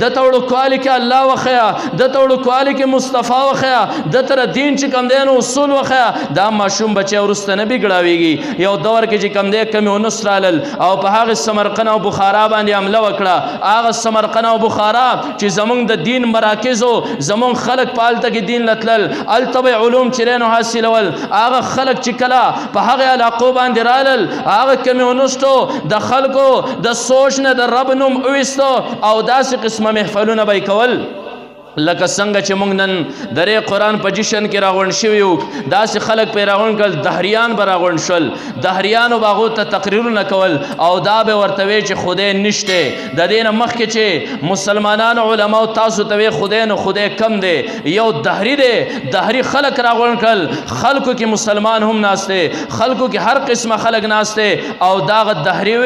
د توړکوالي کې الله وخیا د توړکوالي کې مصطفی وخیا د تر دین چې کم دین اصول وخیا دا ماشوم بچي ورسته نه بګړاويږي یو دور کې چې کم دی کمی ونسرالل او په هغه سمرقند او بخارا باندې حمله وکړه هغه سمرقند او بخارا چې زمونږ د دین مراکز او زمونږ خلق پالته کې دین لتلل التبع علوم چرینو حاصلول هغه خلق چې کلا په هغه علاقو باندې رالل هغه کمی ونستو د خلکو د سوچ نه د رب نوم اويستو او داسې قسم محفلونه به کول لکه څنګه چې موږ نن درې قرآن په جشن کې راغونډ شوي یو داسې خلک پرې راغونډ کړل دهریان به راغونډ شول دهریانو به هغو ته تقریرونه کول او دا به ورته وی چې خدای نشته د دې نه مخکې چې مسلمانانو علماو تاسو ته وی خدای نو خدای کم دی یو دهري دی دهري خلک راغونډ کړل خلکو کې مسلمان هم ناسته خلکو کې هر قسمه خلک ناسته او داغه دهري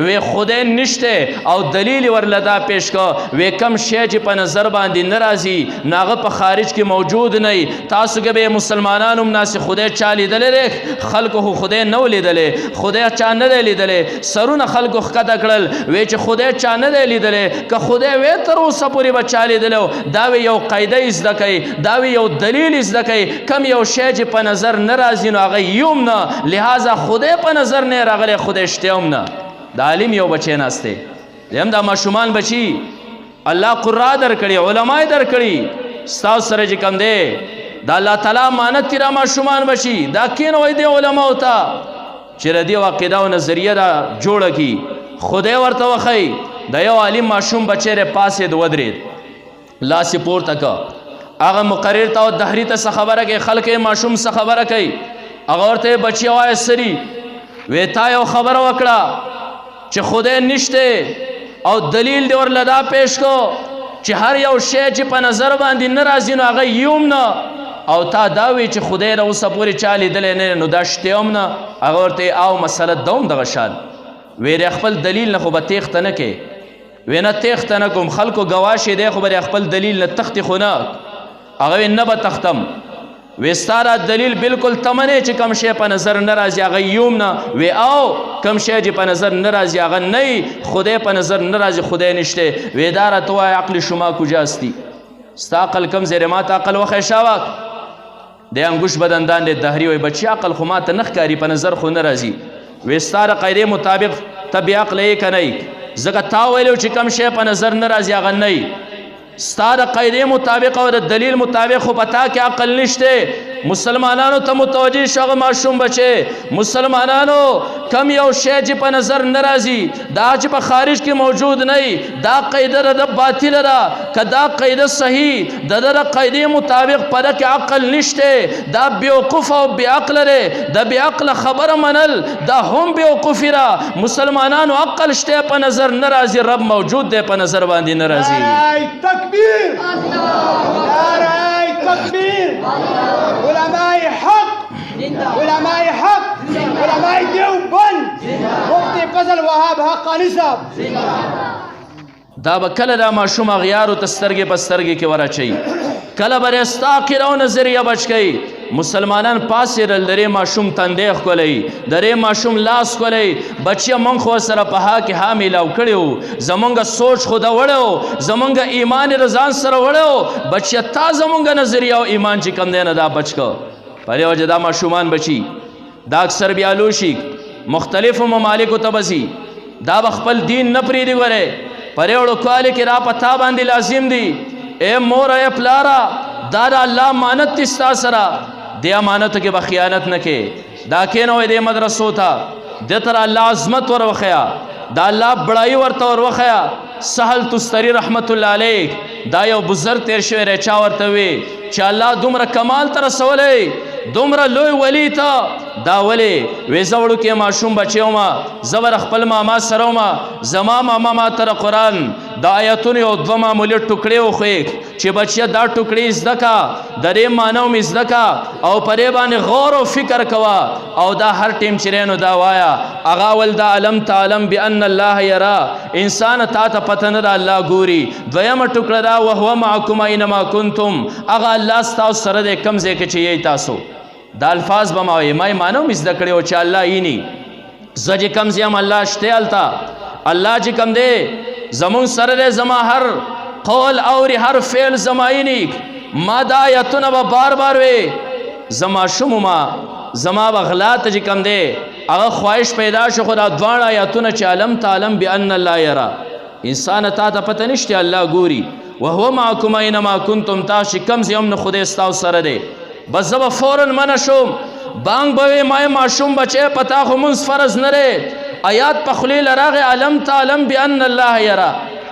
وی خدای نشته او دلیل ورلدا پیش کو وی کم شی چې په نظر باندې راځي ناغه په خارج کې موجود نه تاسو کې به مسلمانانو ناس خدای چا لیدلې خلکو خدای نو لیدلې خدای چا نه لیدلې سرونه خلکو خکته کړل وی چې خدای چا نه لیدلې که خدای وی تر اوسه پورې بچا لیدلو دا یو قاعده زده کوي دا یو دلیل زده کوي کم یو شی چې په نظر نه راځي نو هغه یوم نه لہذا خدای په نظر نه راغلی خدای شتهوم نه د عالم یو بچی ناسته هم دا ماشومان بچی الله قرآ در کړي علماء در کړي ستاسو سره چې کم دی دا الله تعالی امانت تیرا ماشومان بشي دا کین وای دی علماء ته چې ردی او عقیده او نظریه دا جوړه کی خدای ورته وخی د یو عالم ماشوم بچره پاسې د ودرید لاس پورته کا هغه مقرر ته او دهری ته خبره کوي خلک ماشوم څه خبره کوي هغه ورته بچي وای سری وې تا یو خبره وکړه چې خدای نشته او دلیل دی ورلدا پیش کو چې هر یو شی چې په نظر باندې نه راځي نو هغه یوم نه او تا دا وی چې خدای را اوسه پورې چا لیدلی نه نو دا شته هم نه هغه ورته او مسله دوم دغه شان وی خپل دلیل نه خو به تیښته نه کې وی نه تیښته نه کوم خلکو ګواشې دی خو به خپل دلیل نه تختې خو نه هغه نه به تختم وی ستاره دلیل بالکل تمنه چې کم شی په نظر نه راځي هغه یوم نه وی او کم شی چې په نظر نه راځي هغه نه خدای په نظر نه راځي خدای نشته وی دار تو عقل شما کجاستی ستا عقل کم زیر ما ته عقل وخی شاوک د انګوش بدندان د دهری وی بچی عقل خو ما ته نخ کاری په نظر خو نه راځي وی ستاره قاعده مطابق تبع عقل یې کنه زګه تا ویلو چې کم شی په نظر نه راځي هغه نه ستاره قاعده مطابق او د دلیل مطابق خو پتا کې عقل نشته مسلمانانو ته متوجه شغه ماشوم بچي مسلمانانو کم یو شی چې په نظر ناراضي دا چې په خارج کې موجود نه دا قاعده د باطل را کدا قاعده صحیح د قاعده مطابق پر کې عقل نشته دا بیوقوف او بیعقل لري د بیعقل خبره منل دا هم بیوقوفی را مسلمانانو عقل شته په نظر ناراضي رب موجود دی په نظر باندې ناراضي تكبير نعره تكبير علماء حق علماء حق علماء دیوبند مفتی فضل وهاب حقانی صاحب دا به کله دا ماشوم اغیارو ته سترګې په سترګې کې ورچوي کله به یې ستا عقیده او نظریه بچ کوي مسلمانان پاسېرل درې ماشوم تندې ښکلی درې ماشوم لاس ښکلی بچیه موږ خو سره په ها کې ها میلاو کړی وو زمونږ سوچ خو د وړی زمونږ ایمان رضان سره وړی بچیه تا زمونږ نظریه او ایمان چې کم دی نه دا بچ کو په دې وجه دا ماشومان بچي دا اکثر بیا لوشي مختلفو ممالکو ته بځي دا به خپل دین نه پرېږدي ورې پریوړو کوالی کې را پتا باندې لازم دی اے مور اے پلارا دا د الله امانت دی ستا سره دې امانتو کې به خیانت نه کې دا کینوی دې مدرسو ته دې تر الله عظمت ور وښیا دا الله بړایي ورته ور وښیا سهل تستری رحمت الله علیه دا یو بزرګ تیر شوی رچا ورته وی چې الله دومره کمال ته رسولی دومره لوی ولی ته دا ولی وی زوړو کې ماشوم بچیو ما زبر خپل ماما سره ما زما ماما ما تر قرآن دا آیتونه یو دوه معمولي ټوکړې وښویک چې بچیه دا ټوکړې زده کا د دې معنی مې زده کا او پرې باندې غور او فکر کوا او دا هر ټیم چې رینو دا وایا هغه ول دا علم تعلم بان الله یرا انسان تا ته پته نه دا الله ګوري دویمه ټوکړه دا وهو معکم اینما کنتم هغه الله ستاسو سره د کم ځای کې چې یې تاسو دا الفاظ به ما وایي ما یې معنی مې زده کړی و چې الله ییني زه چې کم ځای یم الله شته هلته الله چې کم دی زمونږ سره دی زما هر قول اوري هر فعل زماینی ما دا آیتونه به بار بار وي زما شومما زما بغلات چې کم دی هغه خواهش پیدا شو خو دا دواړه آیتونه چې علم تعلم بان الله یرا انسان تا ته پته نشته الله ګوري وهو معكم اينما كنتم تاسو کم زم نه خدای ستاسو سره دی بس زه به فورا منع شوم بانګ به ما معشوم بچی پتا خو منځ فرض نه دی آیات په خلی لراغه علم تعلم بان الله یرا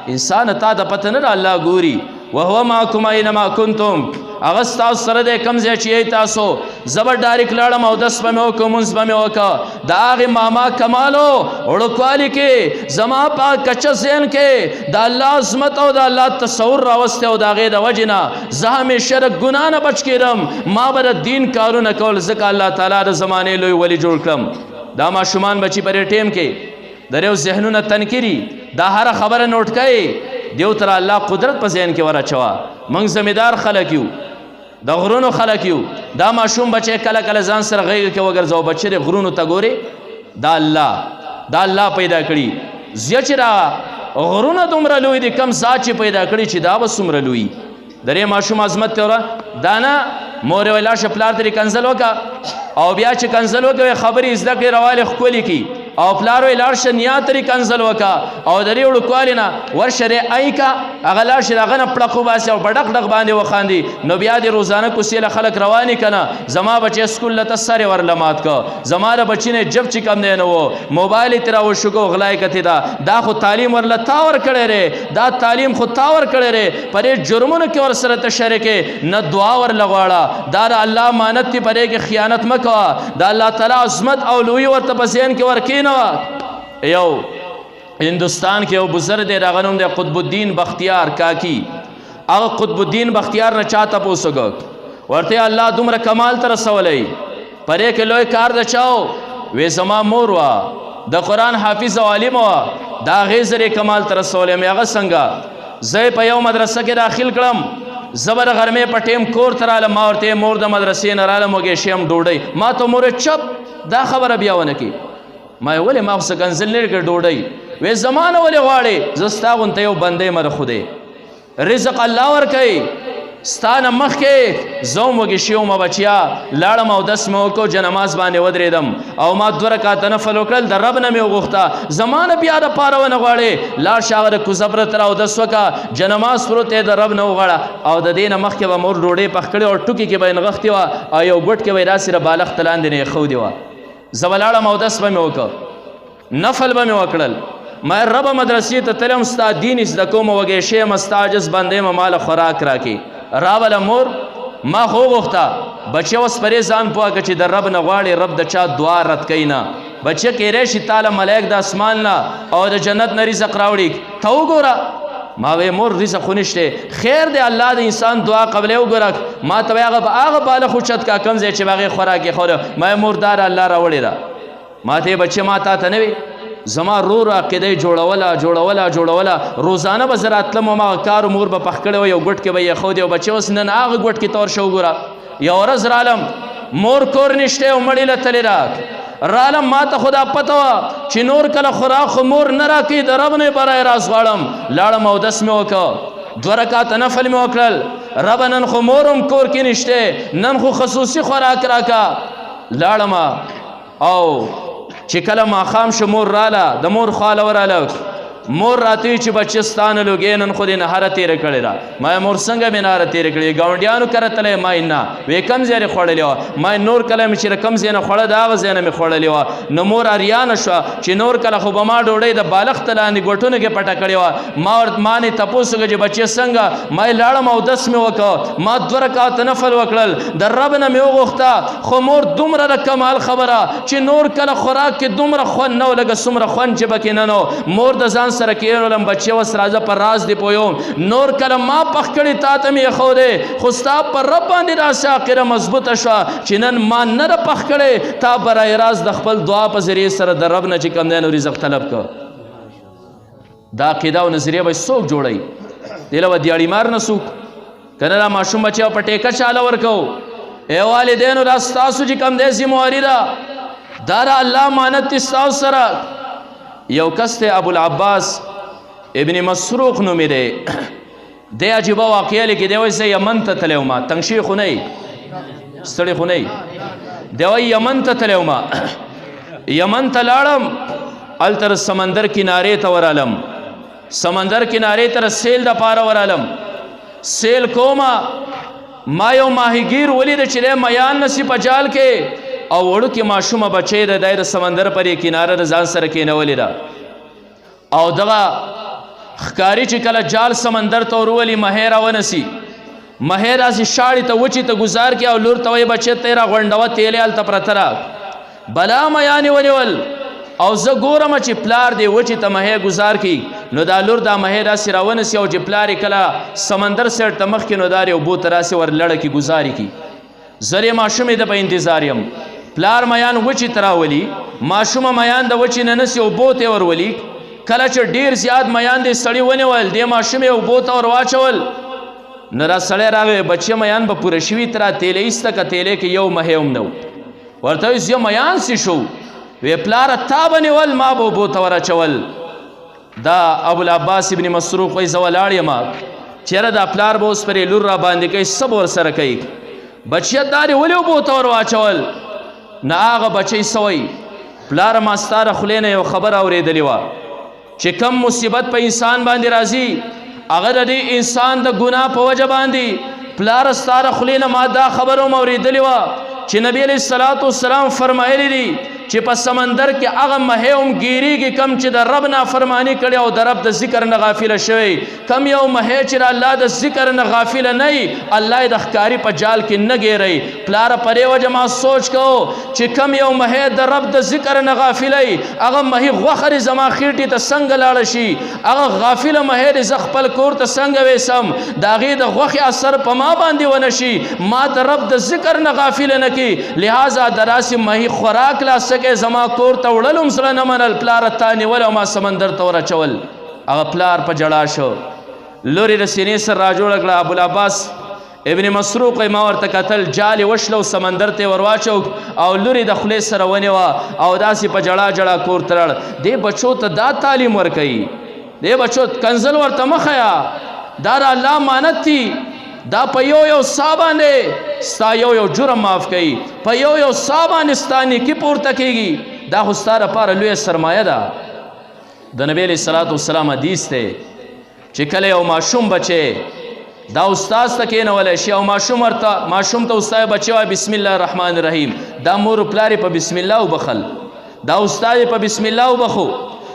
انسان تا ته پته نه الله ګوري وهو معكم اينما كنتم هغه ستاسو سره دی کم ځای چې تاسو زبر ډایرک لاړم او دس به مې وکړو مونځ به مې وکړه د هغې ماما کمالو وړوکوالي کې زما په کچه ذهن کې د الله عظمت او د الله تصور راوستی او د هغې د وجې نه زه همیشه د ګناه نه بچ کېدم ما به د دین کارونه کول ځکه الله تعالی د زمانې لوی ولی جوړ کړم دا ماشومان بچي په دې ټیم کې د یو ذهنونه تنکري دا هره خبره نوټ کوي دیو تر الله قدرت په ذهن کې ورچوا موږ زمیدار خلک یو د غرونو خلک یو دا ماشوم بچی کله کله ځان سره غیږ کې وګرځاو بچی د غرونو ته ګوري دا الله پیدا کړي زیه چې را غرونه دومره لوی دي کم ذات چې پیدا کړي چې دا به څومره لوی درې ماشوم عظمت ته وره دا نه مور یې ویلا شه پلار ترې کنځل وکړه او بیا چې کنځل وکړې خبرې زده کړې روالې ښکلې کړي او پلار وی لاړ شه نیا ترې کنځل وکړه او د دې وړوکوالي نه ورشه رې ای کا هغه لاړ شه د هغه نه پړق وباسي او په ډق ډق باندې وخاندي نو بیا دې روزانه کوڅې له خلک رواني که نه زما بچی سکول له ته سر یې ورله مات که زما د بچي نه جب چې کم دی نه و موبایل یې ترې راوشوکه غلا یې کتې دا خو تعلیم ورله تا ورکړی دی دا تعلیم خو تا ورکړی دی په دې جرمونو کې ورسره ته شریکې نه دعا ورله غواړه دا د الله امانت دی په دې کې خیانت مه کوه د الله تعالی عظمت او لویي ورته په ذهن کې ورکېنه یو هندوستان کې یو بزرګ دی هغه نوم دی قطب الدین بختیار کاکی هغه قطب الدین بختیار نه چا تپوس وکړ ورته الله دومره کمال ته رسولی پرې کې لوی کار د چاو وې زما مور وه د قرآن حافظ او عالم وه د هغې زرې کمال ته رسولی یم هغه څنګه زه په یو مدرسه کې داخل کړم زه به د غرمې په ټیم کور ته رالم ما ورته مور د مدرسې نه رالم وږې شیم ډوډۍ ما ته مور چپ دا خبره بیا ونه کړي ما ولې ما خو څه کنځل نه کړ ډوډۍ وې زما نه ولې غواړې زه ستا غونته یو بندی مر خدای رزق الله ورکوي ستا نه مخکې زه هم وږې شوی ومه بچیا لاړم اودس مې وکړو جنماز باندې ودرېدم او ما 2 رکعاته نفل وکړل د رب نه مې وغوښته زما نه بیا دپاره ونه غواړې لاړ شه هغه د کوزبره ته راودس وکړه جنماز پروت دی د رب نه وغواړه او د دې نه مخکې به مور ډوډۍ پخ کړې او ټوکې کې به یې نغښتې وه او یو ګوټ کې به یې داسې د بالښت لاندې نه یې ښودې وه زه به لاړم اودس به مې وکړ نفل به مې وکړل ما ربه مدرسې ته تلم ستا دین زده کوم وږې شی یم ستا عجز بندی یم ماله خوراک راکړي راوله مور ما خو وغوښته بچی اوس پرې ځان پوه که چې د رب نه غواړې رب د چا دعا رد کوي نه بچی کیدی شي تاله ملایک د اسمان نه او د جنت نه رزق راوړي ته وګوره ما وی مور رزق خو نشته خیر دی الله د انسان دعا قبلې وګوره ما ته هغه بالغ اوچت کا کم ځای چې به هغې خوراک یې خوړه ما مور دا الله راوړې ده ما ته بچی ما تا ته نه وي زما رور عقیده جوړوله روزانه به زه راتلم هماغه کار مور به پخ کړی و یو ګوټ کې به یې ښودی او بچی اوس نن هغه ګوټ کې تور شه وګوره یو ورځ رالم مور کور نشته او مړی له تلې رالم ما ته خو دا پته وه چې نور کله خوراک خو مور نه راکوي د رب نه برای راز غواړم لاړم اودس مې وکړه 2 رکعاته نفل مې وکړل ربه نن خو مور هم کور کې نشته نن خو خصوصي خوراک راکه لاړم او چې کله ماښام شو مور راله د مور خواله وراله مور راته چې بچی ستا نه لوګې نن خو دې نهاره تېره کړې ده ما مور څنګه مې نهاره تېره کړې ګاونډیانو کره تلی ما نه وې کم ځای یې خوړلې وه ما نور کله مې چې د کم ځای نه خوړه د هغه ځای نه مې خوړلې وه نو مور اریانه شوه چې نور کله خو به ما ډوډۍ د بالښت لاندې ګوټونو کې پټه کړې وه ما نه تپوس وکړه چې بچی څنګه ما یې لاړم اودس مې وکړه ما 2 رکعاته نفل وکړل د رب نه مې وغوښته خو مور دومره د کمال خبره چې نور کله خوراک کې دومره خوند نه و لکه څومره خوند چې پکې نه نو مور د ځان سره کېنولم بچی اوس راځه پر راز دې پویم نور کله ما پخ کړي تا ته مې ایښودی خو ستا پر رب باندې داسې عقیده مضبوطه شوه چې نن ما نه ده پخ کړی تا برای راز د خپل دعا په ذریعې سره د رب نه چې کوم دی نو رزق طلب که دا عقیده او نظریه به څوک جوړوي دې له به دیاړي مار نه څوک که نه دا ماشوم بچی په ټیکه چاله ورکوو ای والدینو دا ستاسو چې کوم دی ذمواري ده دا د الله امانت دی ستاسو سره یو کس دی ابوالعباس ابن مسروق نومې دی دی عجیبه واقعه لیکي دی وایي زه یمن ته تللی وم تنګشي خو نه یي ستړی خو نه یي دی وایي یمن ته تللی وم یمن ته لاړم هلته سمندر کنارې ته ورالم سمندر کنارې ته سیل دپاره ورالم سیل کومه ما یو ماهیګیر ولیده چې دی میان نسی په جال کې او وړوکې ماشومه بچی د دی د سمندر پر یې کناره د ځان سره کېنولې ده او دغه ښکاري چې کله جال سمندر ته ورولي مهی راونسي مهی داسې شاړې ته وچې ته ګزار کړي او لور ته وایي بچی ته یې راغونډوه تیلې هلته پرته را بلا میانې ونیول او زه ګورم چې پلار دی وچې ته مهی ګزار کړي نو دا لور دا مهی داسې راونسي او چې پلار یې کله سمندر سیډ ته مخکې نو دا یې اوبو ته راسې ور لړه کړي ګزارې کړي زر یې ماشوم یې د په انتظار یم پلار میان وچې ته راولي ماشومه میان د وچې نه نسي اوبو ته یې ورولي کله چې ډیر زیات میان دی سړی ونیول دې ماشوم یې اوبو ته ور واچول نو را سړی راغی بچی میان به پوره شوي ترا تیلې ایسته که تیلې کې یو مهی هم نه و ورته وایي زه میان سي شو وی پلاره تا به نیول ما به اوبو ته ور اچول دا ابوالعباس ابن مسروق وایي زه ولاړ یم چېرې دا پلار به اوس پرې لور را باندې کوي څه به ورسره کوي بچیه دا دې ولې اوبو ته ور واچول نه هغه بچی څه وایي پلاره ما ستا د خولې نه یو خبره اورېدلې وه چې کم مصیبت په انسان باندې راځي هغه د دې انسان د ګناه په وجه باندې پلاره ستا د خولې نه ما دا خبره هم اورېدلې وه چې نبی علیه الصلاة والسلام فرمایلی دي چې په سمندر کې هغه مهی هم ګیریږي کم چې د رب نافرمانی کړي او د رب د ذکر نه غافله شوی کم یو مهی چې د الله د ذکر نه غافله نه وي الله یې د ښکاري په جال کې نه ګیری پلاره په دې وجه ما سوچ کو چې کم یو مهی د رب د ذکر نه غافله وي هغه مهی غوښه دې زما خېټې ته څنګه لاړه شي هغه غافله مهی دې زه خپل کور ته څنګه ویسم د هغې د غوښې اثر په ما باندې ونه شي ما د رب د ذکر نه غافله نه کړي لہذا د داسې مهی خوراک لاسه کې زما کور ته وړلم زړه نه منل پلاره تا نیول او ما سمندر ته ور اچول هغه پلار په جړا شو لور یې د سینې سر را جوړه کړه ابوالعباس ابن مسروق وایي ما ورته کتل جال یې وشله او سمندر ته یې ور واچو او لور یې د خولې سره ونیوه او داسې په جړا جړا کور ته لاړ دې بچو ته دا تعلیم ورکوي دې بچو کنزل ورته مه ښیه دا د الله امانت دي دا په یو سا باندې ستا یو جرم معاف کوي په یو سا باندې ستا نیکي پورته کیږي دا خو ستا دپاره لویه سرمایه ده د نبی علیه الصلاة والسلام حدیث دی چې کله یو ماشوم بچی دا استاز ته کېنولی شي او ماشوم ته استاد بچی وایي بسم الله الرحمن الرحیم دا مور و پلار یې په بسم الله وبخل دا استاد یې په بسم الله وبخو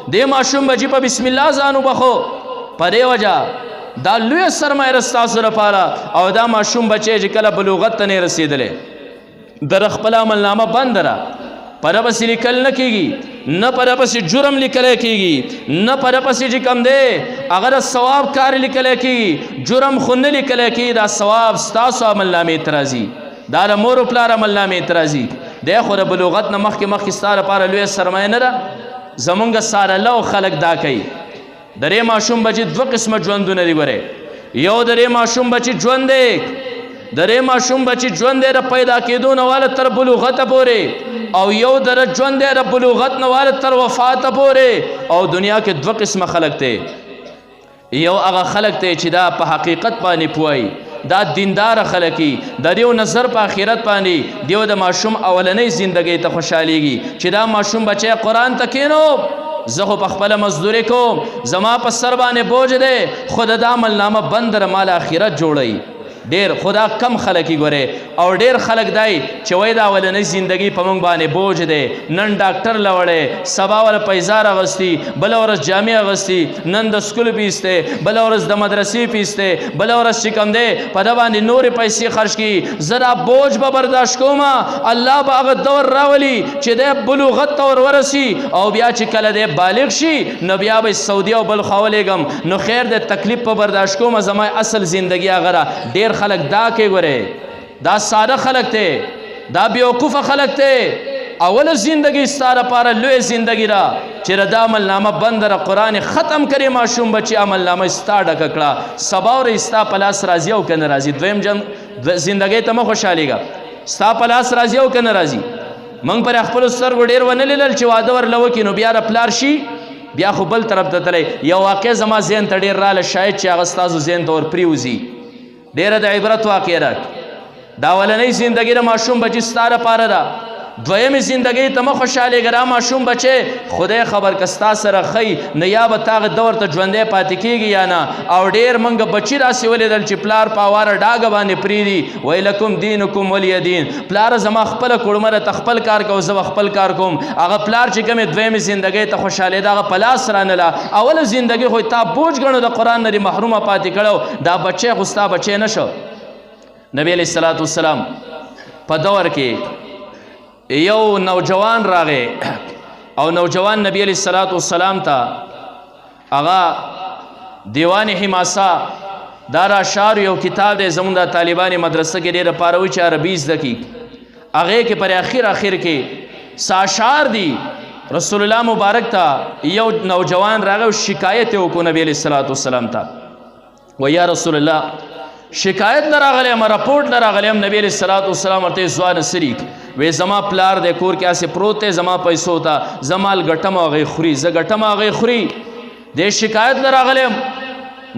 دې ماشوم بچي په بسم الله ځان وبخو په دې وجه دا لویه سرمایه ده ستاسو لپاره او دا ماشوم بچی چې کله بلوغت ته نه رسېدلی در خپله عملنامه بنده ده په ده پسې لیکل نه کېږي نه په ده پسې جرم لیکلی کېږي نه په ده پسې چې کوم دی هغه د ثواب کار لیکلی کېږي جرم خو نه لیکلی کېږي دا ثواب ستاسو عملنامې ته راځي دا د مور و پلار عملنامې ته راځي دی خو د بلوغت نه مخکې ستا لپاره لویه سرمایه نه ده زمونږ سارلو خلک دا کوي د دې ماشوم بچي دوه قسمه ژوندونه دي ګورئ یو د دې ماشوم بچي ژوند دی د دې ماشوم بچي ژوند دی د پیدا کېدو نه واله تر بلوغته پورې او یو د ژوند دی د بلوغت نه واله تر وفاته پورې او دنیا کې دوه قسمه خلک دی یو هغه خلک دی چې دا په حقیقت باندې پوهی دا دیندار خلکی د دیو نظر په آخرت باندې دیو د ماشوم اولنۍ زندګۍ ته خوشحالیږي چې دا ماشوم بچی قرآن ته کېنو زه خو په خپله مزدوري کوم زما په سر باندې بوج دی خو د دا عملنامه بند در مال آخرت جوړوي ډیر خدا کم خلکی ګورې او ډیر خلک دی چې وایي دا اولنۍ زندګي په موږ باندې بوج دی نن ډاکټر لوړی سبا وله پیزار اغوستي بله ورځ جامې اغوستي نن د سکول فیس دی بله ورځ د مدرسې فیس دی بله ورځ چې کوم دی په ده باندې نورې پیسې خرج کړي زه دا بوج به برداشت کوم الله به هغه دور راولي چې دی بلوغت ته ور ورسي او بیا چې کله دی بالغ شي نو بیا به سعودي او بل خوا ولېږم نو خیر دی تکلیف په برداشت کوم زما اصل زندګي هغه ده ډېر خلک دا کې ګورې دا ساده خلک ته دا بیوقوفه خلک ته اول زندگی ستا دپاره لوی زندگی را چې دا عملنامه بند را قرآن ختم کړي ماشوم بچي عملنامه ستا ډکه کړه سبا ورځ ستا په لاس راځي او که نه راځي دویم زندګۍ ته مه خوشحالېږه ستا په لاس راځي او که نه راځي موږ پر خپلو سترګو ډېر ونه لیدل چې واده ورله وکړي نو بیا د پلار شي بیا خو بل طرف ته تللی یو واقع زما ذهن ته ډېر راله شاید چې هغه ستاسو ذهن ته ور پرېوځي ډېره د عبرت واقع ده دا اولنۍ زندګي د ماشوم بچي ستا لپاره ده دویمې زندګۍ ته مه خوشحالېږه دا ماشوم بچی خدای خبر که ستا سره ښی نه یا به تا هغه دور ته ژوندی پاتې کېږي یا نه او ډېر موږ بچي داسې ولیدل چې پلار په اواره ډاګه باندې پرېږدي وی لکم دینکم ولی دین پلاره زما خپله کړمه ده ته خپل کار کوه زه به خپل کار کوم هغه پلار چې کومې دویمې زندګۍ ته خوشحالېده هغه په لاس رانله اوله زندګي خو تا بوج ګڼو د قرآن نه دې محرومه پاتې کړو دا بچی خو ستا بچی نه شو نبی علیه الصلاة والسلام په دور کې یو نوجوان راغی او نوجوان نبی علیہ الصلوۃ والسلام ته هغه دیوان حماسه دار اشعار یو کتاب دی زمونږ د طالبان مدرسه کې ډېره پاروي چې عربي زده کي هغې کې پر اخر کې اشعار دي رسول الله مبارک ته یو نوجوان راغی او شکایت یې وکړو نبی علیہ الصلوۃ والسلام ته و یا رسول الله شکایت لراغلی یم رپورټ لراغلی یم نبی علیہ الصلوۃ والسلام ورته ځوانه سریک وی زما پلار د کور کې هسې پروت دی زما پیسو ته زه مال ګټم او هغې خوري زه ګټم او هغې خوري دې شکایت لراغلی یم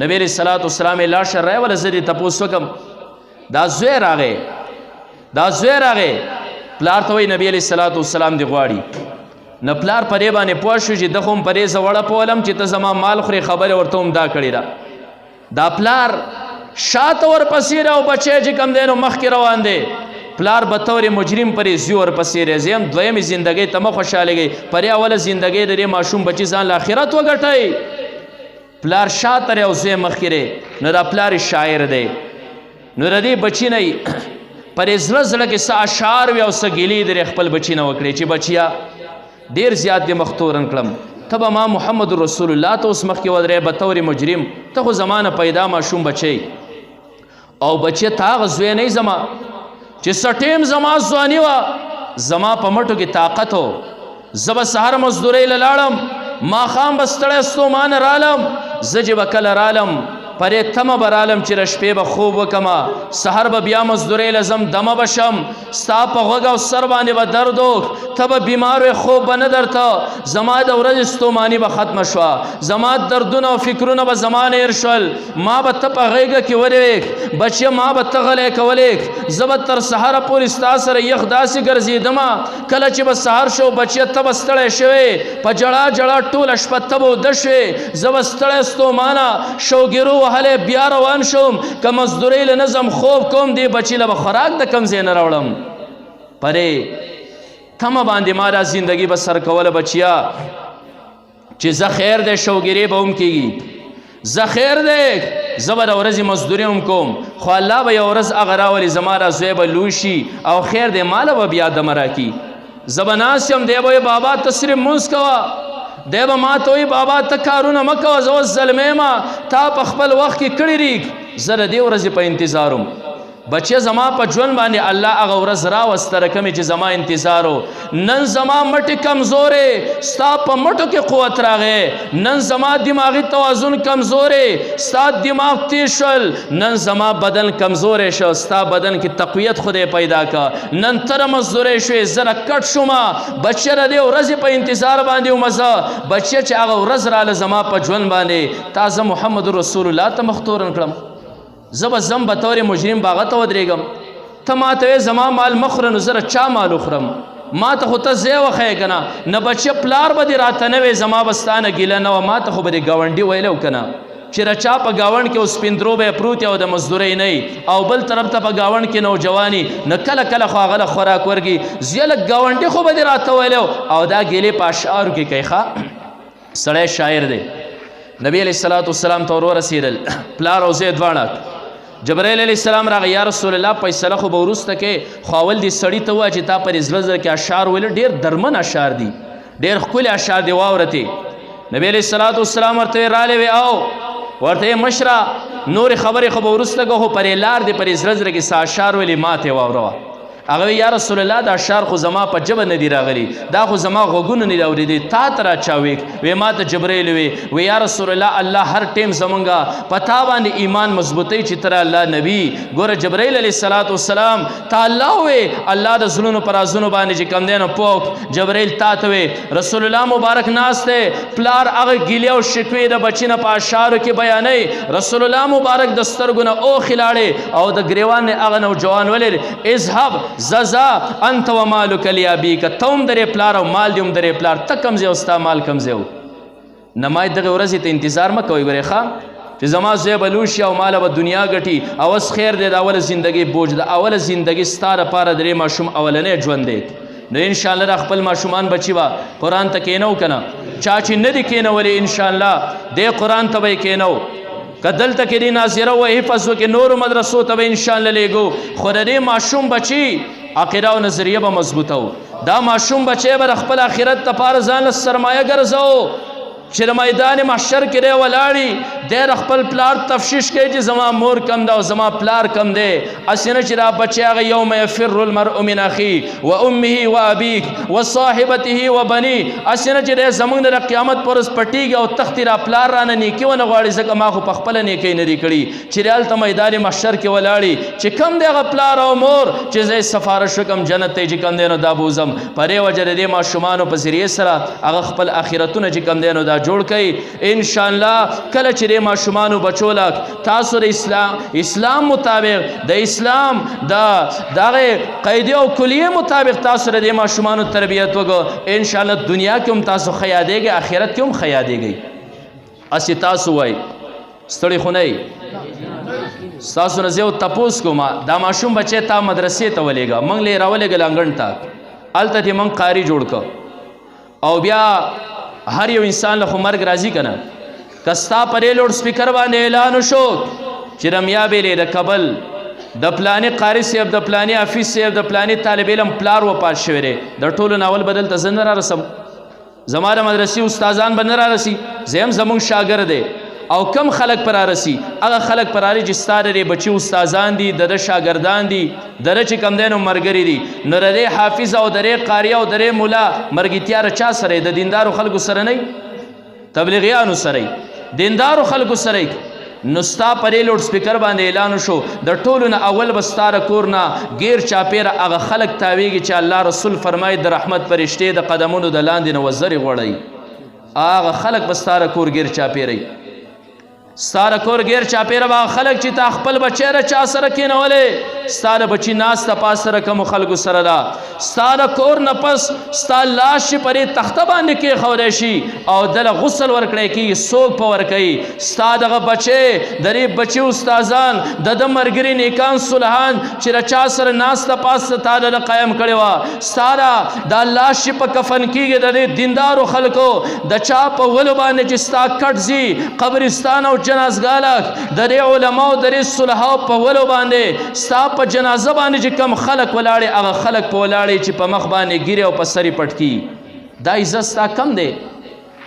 نبی علیہ الصلوۃ والسلام یې لاړ شه رایوله زه دې تپوس وکړم دا زوی راغی پلار ته وایي نبی علیہ الصلوۃ والسلام دې غواړي نه پلار په دې باندې پوه شو چې ده خو هم په دې زه وړپولم چې ته زما مال خورې خبرې ورته هم دا کړې ده دا پلار شاته ورپسې او بچی چې کوم دی نو مخکې روان دی پلار به طور مجرم پرې زی ورپسې راځي هم دویمې زندګۍ ته مه خوشحالېږئ پرې اوله زندګۍ د دې ماشوم بچي ځان له آخرت وګټئ پلار شاته دی او زوی مخکې دی نو دا پلار شاعر دی نو د دې بچي نه پرې زړه زړه کې څه اشعار وي او څه ګیلې درې خپل بچي نه وکړې چې بچیا ډېر زیات دې مختورن کړم ته به ما محمد رسول الله ته اوس مخکې ودرې به طور مجرم ته خو زما نه پیدا ماشوم بچی او بچی تا هغه زوی نه زما چې سټیم زما ځواني وه زما په مټو کې طاقت و زه به سهار مزدورۍ له لاړم ماښام به ستړی ستومانه رالم زه چې به کله رالم پرې تمه به رالم چې د شپې به خوب وکمه سهار به بیا مزدورۍ له ځم دمه به شم ستا په غوږ او سر باندې به درد و ته به بیمار وې خوب به نه درته زما د ورځې ستوماني به ختمه شوه زما دردونه او فکرونه به زما نه هېر شول ما به ته په غېږه کې ولېږ بچیه ما به ته غلی کولېږ زه به تر سهاره پورې ستا سره یخ داسې ګرځېدمه کله چې به سهار شو بچیه ته به ستړی شوې په جړا جړا ټوله شپه ته به وده شوې زه به ستړی ستومانه شوګیرو وهلی بیا روان شوم که مزدورۍ له نظم خوب کوم دې بچي له به خوراک د کوم ځای نه راوړم پرې تمه باندې ما دا زندګي به سر کوله بچیا چې زه خیر دی شوګیرې به هم کېږي زه خیر دی زه به د ورځې مزدوري هم کوم خو الله به یو ورځ هغه راولي زما را زوی به لوی شي او خیر دی ماله به بیا دمه راکړي زه به ناست یم دی به وایي بابا ته صرف مونځ کوه دی به ما ته وایي بابا ته کارونه مه کوه زه اوس زلمی یم تا په خپل وخت کې کړي دي زه د دې ورځې په انتظار وم بچه زما په ژوند باندې الله هغه ورځ راوسته رقمې چې زما انتظار و نن زما مټې کمزورې ستا په مټو کې قوت راغی نن زما دماغي توازن کمزورې ستا دماغ تیز شول نن زما بدن کمزورې شو ستا بدن کې تقویت خدای پیدا کا نن تره مزدورې شوې زه کټ شومه بچه د دې ورځې په انتظار باندې ومه زه بچه چې هغه ورځ راله زما په ژوند باندې تا زه محمد رسول الله ته مختورن کړم زه به ځم به طور مجرم به هغه ته ودرېږم ته ما ته وایې زما مال مه خوره نو زه چا مال وخورم ما ته خو ته ځای وښیې که نه نه بچه پلار به دې راته نه وی زما به ستا نه ګیله نه وه ما ته خو به دې ګاونډي ویلی و که نه چې د چا په ګاونډ کې اوس سپین درو به یې پروت او د مزدورۍ نه او بل طرف ته په ګاونډ کې نوجواني نه کله کله خو هغه له خوراک ورکړي زه لږ ګاونډي خو به دې راته ویلی او دا ګیلې په اشعارو کې کوي ښه سړی شاعر دی نبی علیہ الصلوۃ والسلام ته ورسېدل پلار او زوی دواړه جبرائیل علیہ السلام راغی یا رسول الله فیصله خو به وروسته کې خو اول دې سړي ته ووایه چې تا پرې زړه زړه کې اشعار ویل ډېر درمن اشعار دي ډېر ښکلي اشعار دي واورتې نبی علیہ الصلوۃ والسلام ورته رالی وی او ورته مشره نورې خبرې خو به وروسته کو خو پرې لار دې پرې زړه زړه کې څه اشعار ویلې ما ته واوروه هغه یا رسول الله دا اشعار خو زما په ژبه نه دي راغلي، دا خو زما غوږونه نه دي اورېدي، تا ته راچا وی ما ته جبرائیل وی یا رسول الله الله هر ټیم زمونږه په تا باندې ایمان مضبوطوي چې ته الله نبی. ګوره جبرائیل علیه السلام تا الله وی الله د زړونو په رازونو باندې چې کوم دی نو پوه. جبرائیل تا ته وی رسول الله مبارک ناست دی، پلار هغه ګیلې او شکوې د بچي نه په اشعارو کې بیانوي. رسول الله مبارک د سترګو نه اوښې لاړې او د ګریوان نه هغه نوجوان ولې اذهب ززا انت و مالک لیابیک، ته هم درې پلار او مال دې هم درې پلار، ته کوم ځای او ستا مال کوم ځای و. نمای دغه ورځې ته انتظار مه کوئ ګورې ښه چې زما زوی به لوشي او ماله به دنیا ګټي. اوس خیر دی د اوله زندګۍ بوج د اوله زندګۍ ستا دپاره درې ماشوم اولنی ژوند دی، نو انشاءالله دا خپل ماشومان بچي به قرآن ته کینو که نه، چا چې نه دي کینولی انشاءالله دی قرآن ته به یې کینو. که دلته کې دی ناظره و حفظ وکړي نورو مدرسو ته به انشاءالله لیږو، خو د دې ماشوم بچي عقیده او نظریه به مضبوطه و. دا ماشوم بچی به د خپل آخرت دپاره ځان له سرمایه ګرځو چې د میدان محشر کې دی ولاړي دی د خپل پلار تفشیش کوي چې زما مور کم ده او زما پلار کم دی. هسې نه چې دا بچی هغه یوم یفر المرء من اخیه و امه و ابیک و صاحبته و بنی، هسې نه چې دی زموږ نه د قیامت په ورځ پټېږي او تختې را پلار رانه نیکي ونه غواړي، ځکه ما خو په خپله نیکۍ نه دي کړي چې هلته میدان محشر کې ولاړي چې کم دی هغه پلار او مور چې زه یې سفارش وکړم جنت ته چې کم دی نو دا بوځم. په دې وجه د دې ماشومانو په ذریعې سره هغه خپل آخرتونه چې کم دی نو دا جوړ کړئ انشاءالله. کله چې د ماشومانو بچو لک تاسو د اسلام مطابق د اسلام د دغه قاعدې او کلیې مطابق تاسو د ماشومانو تربیت وکړو انشاءالله دنیا کې هم تاسو ښه یادېږئ آخرت کې هم ښه یادېږئ. هسې تاسو وایئ ستړي خو نه یئ، ستاسو نه زه یو تپوس کوم دا ماشوم بچی تا مدرسې ته ولېږه، موږ له یې راولېږل انګړ ته، هلته دې موږ قاري جوړ کړ او بیا هر یو انسان له خو مرګ راځي که نه، که ستا په دې لوډ سپیکر باندې اعلان وشو چې رمیا بیلې د کابل د پلانې قاري صاحب د پلانې حافظ صاحب د پلانې طالب علم پلار وفات شوی دی، د ټولو ناول به دلته زه نه رارسم، زما د مدرسې استادان به نه رارسي، زه هم زموږ شاګرد دی او کم خلق پر رارسي هغه خلق پر راري چې ستا د بچي استادان دي د شاګردان دي د چې کم دی نو ملګري دي، نو د حافظ او د قاري او د مولا مرګتیا ر چا سره د دیندارو خلکو سره نه تبلیغیانو سره دیندارو خلکو سره. نو ستا پرې لوډ سپیکر باندې اعلان وشو د ټولو نه اول به ستا د کور نه غیر چاپیره هغه خلک تاویږي چې الله رسول فرمایي د رحمت فرشتې د قدمونو د لاندې نه وزرې غوړئ، هغه خلک به ستا د کور غیر چاپیره ستا د کور غیر چاپیره به خلک چې تا خپل بچی ر چا سره کېنولې، ستا د بچي ناسته پاسته ر کومو خلکو سره ده، ستا د کور نه پس ستا لاش چې پرې تخته باندې کېښودی شي او دله غسل ورکړی کېږي څوک په ورکوي، ستا دغه بچی د دې بچي استادان د ده ملګري نیکان صلحان چې ر چا سره ناسته پاسته تا دله قایم کړې وه، ستا دا لاش چې په کفن کېږي د دې دیندارو خلکو د چا په ولو باندې چې ستا کټ ځي قبرستان او جنازګالک د دې علماو د دې صلحاو په ولو باندې ستا په جنازه باندې چې کم خلک ولاړې هغه خلک په ولاړې چې په مخ باندې ګیرې او په سر یې پټ کي، دا عزت ستا کم دی؟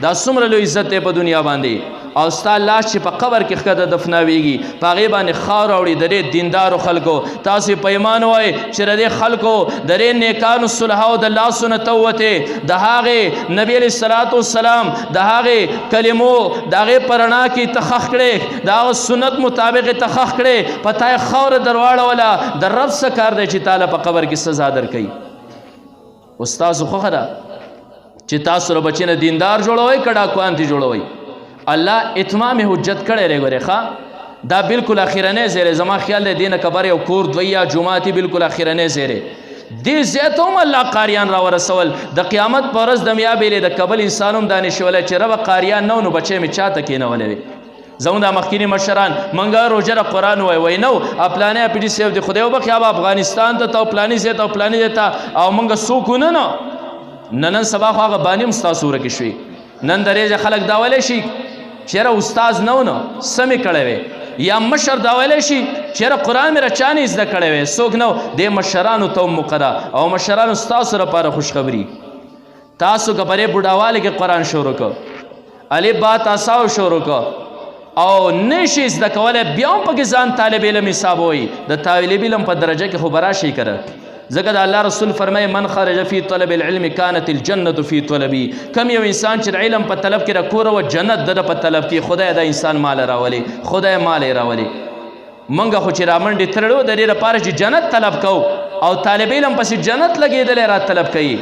دا څومره لوی عزت دی په دنیا باندې؟ او ستا لاش چې په قبر کې ښکته دفناویږي په هغې باندې خاور اوړي د دې دیندارو خلکو، تاسو په ایمان وایئ چې د دې خلکو د دې نیکانو صلحاو د لاسو نه ته ووتې د هغې نبي علیه الصلاة والسلام د هغې کلمو د هغې په رڼا کې ته ښخ کړې، د هغه سنت مطابق یې ته ښخ کړې، په تا یې خاوره در واړوله، د رب څه کار دی چې تاله په قبر کې سزا درکوي؟ اوس تاسو خوښه ده چې تاسو له بچي نه دیندار جوړوئ که ډاکوان تې جوړوئ؟ الله اتمام حجت کړی دی ګورې ښه، دا بالکل اخرنی ځای دی، زما خیال دی دې نه کبر یو کور دوی یا جومات بالکل اخرنی ځای دی، دې ځای ته هم الله قاریان راورسول، د قیامت په ورځ د میا بیلې د کابل انسان هم دا نشولی چې ربه قاریان نه و نو بچی مې چا ته کېنولی وي. زموږ دا مخکیني مشران منګه روژه د قرآن وای نو پلانې پي ډي صاحب دی خدای وبخښي هغه افغانستان ته او پلانې ځای ته او پلانې ځای ته او موږ څوک ونه نه نن سبا خو هغه باني هم ستاسو ورکې شوي، نن درې خلک دا ویلی شي چیرې استاد نه و نو څه مې کړی وی، یا مشر دا ویلی شي چیرې قرآن مې را چا نه زده کړی وی، څوک نه و، دې مشرانو ته هم مقره او مشرانو ستاسو لپاره خوشخبري، تاسو که په دې بوډاوالي کې قرآن شروع کړ الف با تا ساو شروع کړ او نشي زده کولی بیا هم پکې ځان طالب علم حسابوي، د طالب علم په درجه کې خو به راشئ که ځکه د الله رسول فرمایي من خرج فی طلب العلم كانت الجنة فی طلبی. کم یو انسان چې علم په طلب کې راکوره و جنت د په طلب کې. خدای دا انسان مال راولي، خدای مال راولي. منګه خو چې رامنډې تړو د دې لپاره چې جنت طلب کوو او طالب علم پسې جنت لګېدلی را طلب کوي.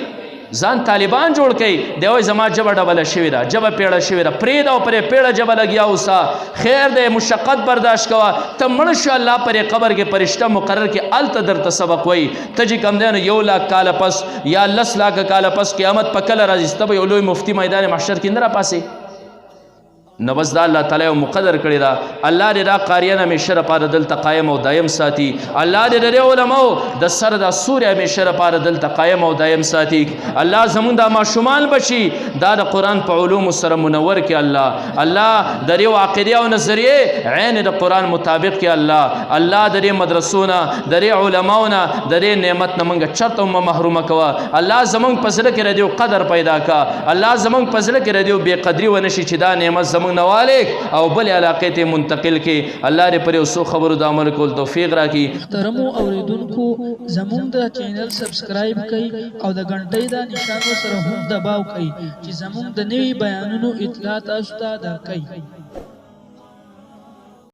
ځان طالبان جوړ کړي دی وایي زما ژبه ډبله شوې ده، ژبه پیړه شوې ده، پرېږده او پرې پیړه ژبه لګیا اوسه. خیر دی مشقت برداشت کوه، ته مړ شه الله پرې قبر کې فرشته مقرر کې هلته درته سبق وایي. ته چې کوم دی نو 1 لاک کاله پس یا 10 لاکه کاله پس قیامت په کله راځي ته به یو لوی مفتي میدان محشر کې نه راپاسې. نو بس دا الله تعالی مقدر کړی دا. الله دې دا قاریان همیشه لپاره دلته قایم او دایم ساتي. الله دې د دې علماو د سر د سوري همیشه لپاره دلته قایم او دایم ساتي. الله زمونږ دا ماشومان بچي دا د قرآن په علومو سره منور کړي. الله د دې عقیدې او نظریې عین د قرآن مطابق کړي. الله د دې مدرسو نه د دې علماو نه د دې نعمت نه موږ چرته هم محرومه کوه. الله زمونږ په زړه کې د دې قدر پیدا کړه. الله زمونږ په زړه کې د دې بې قدري ونه شي چې دا نعمت زمونږ نوالک او بل علاقې ته منتقل کې. الله دې پر یو څو خبرو د عمل کول توفیق راکړي. محترمو اوریدونکو زموږ د چینل سبسکرایب کړئ او د غنټۍ د نشانو سره هم دباو کړئ چې زموږ د نوي بیانونو اطلاع تاسو ته درکړي.